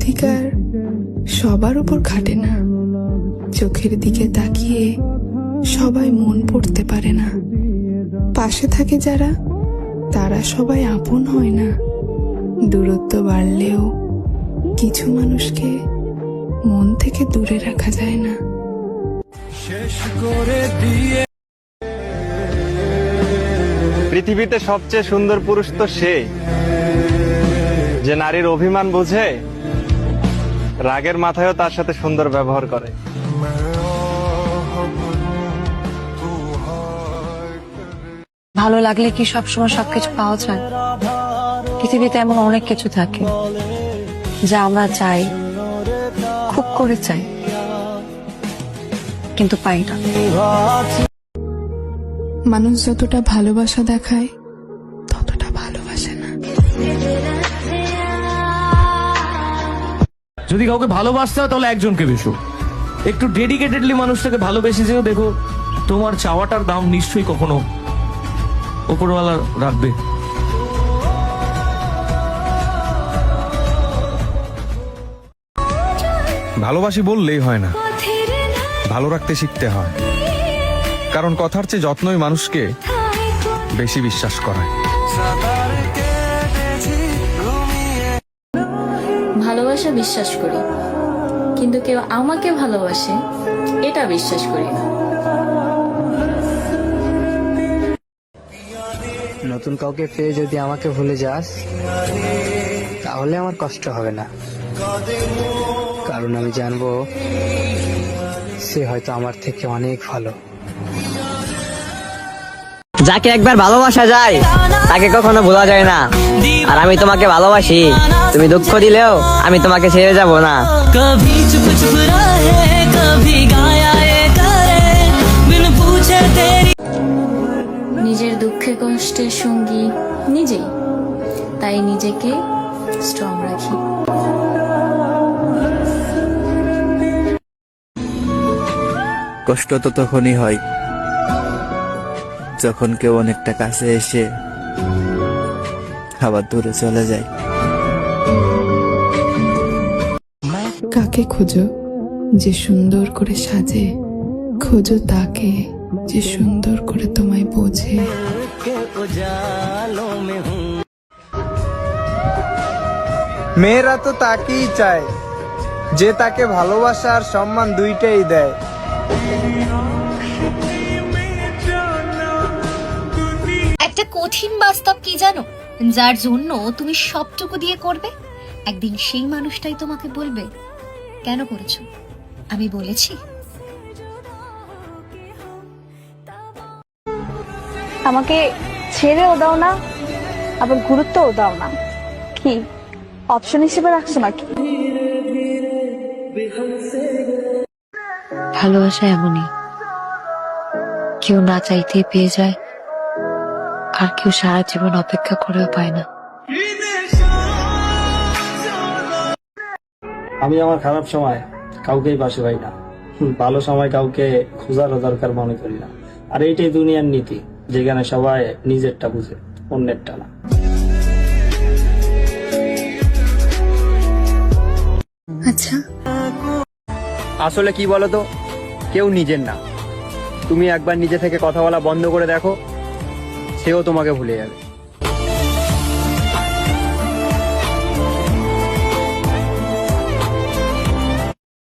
অধিকার সবার উপর খাটে না। চোখের দিকে তাকিয়ে সবাই মন পড়তে পারে না। পাশে থাকে যারা, তারা সবাই আপন হয় না। দূরত্ব বাড়লেও কিছু মানুষকে মন থেকে দূরে রাখা যায় না। পৃথিবীতে সবচেয়ে সুন্দর পুরুষ তো সে, যে নারীর অভিমান বুঝে, রাগের মাথায়ও তার সাথে সুন্দর ব্যবহার করে। ভালো লাগলে কি সবসময় সবকিছু পাওয়া যায়? পৃথিবীতে এমন অনেক কিছু থাকে যা আমরা চাই, খুব করে চাই, কিন্তু পাই না। মানুষ যতটা ভালোবাসা দেখায় ততটা ভালোবাসে না। যদি কাউকে ভালোবাসতে হয় তাহলে একজনকে বেশো, একটু ডেডিকেটেডলি মানুষটাকে ভালোবেসে যেও, দেখো তোমার চাওয়াটার দাম নিশ্চয়ই কখনো উপরওয়ালা রাখবে। ভালোবাসি বললেই হয় না, ভালো রাখতে শিখতে হয়। কারণ কথার চেয়ে যত্নই মানুষকে বেশি বিশ্বাস করায়। ভালোবাসা বিশ্বাস করি, কিন্তু কেউ আমাকে ভালোবাসে এটা বিশ্বাস করি না। নতুন কাউকে পেয়ে যদি আমাকে ভুলে যাস তাহলে আমার কষ্ট হবে না, কারণ আমি জানবো সে হয়তো আমার থেকে অনেক ভালো। যাকে একবার ভালোবাসা যায় তাকে কখনো ভোলা যায় না। আর আমি তোমাকে ভালোবাসি, তুমি দুঃখ দিলেও আমি তোমাকে ছেড়ে যাব না। নিজের দুঃখে কষ্টের সঙ্গী নিজেই, তাই নিজেকে স্ট্রং রাখি। কষ্ট তো তখনই হয় যখন কেউ অনেকটা কাছে এসে আবার দূরে চলে যায়। কাকে খোঁজো যে সুন্দর করে সাজে, খোঁজো তাকে যে সুন্দর করে তোমায় বোঝে। মেয়েরা তো তাকেই চায় যে তাকে ভালোবাসা আর সম্মান দুইটাই দেয়। একটা কঠিন বাস্তব কি জানো, যার জন্য তুমি সবটুকু দিয়ে করবে, একদিন সেই মানুষটাই তোমাকে বলবে কেন করেছো। আমি বলেছি আমাকে ছেড়েও দাও না, আবার গুরুত্বও দাও না। কি অপশন হিসেবে রাখছো নাকি? ভালোবাসা এমনই, কেউ না চাইতেই পেয়ে যায়, আর কেউ সারা জীবন অপেক্ষা করেও পায় না। আমি আমার খারাপ সময় কাউকেই পাশে পাই না, ভালো সময় কাউকে খোঁজারও দরকার মনে করি না। আর এইটাই দুনিয়ার নীতি, যেখানে সবাই নিজেরটা বুঝে, অন্যেরটা না। আচ্ছা, আসলে কি বলতো, কেউ নিজের না। তুমি একবার নিজে থেকে কথা বলা বন্ধ করে দেখো, সেও তোমাকে ভুলে যাবে।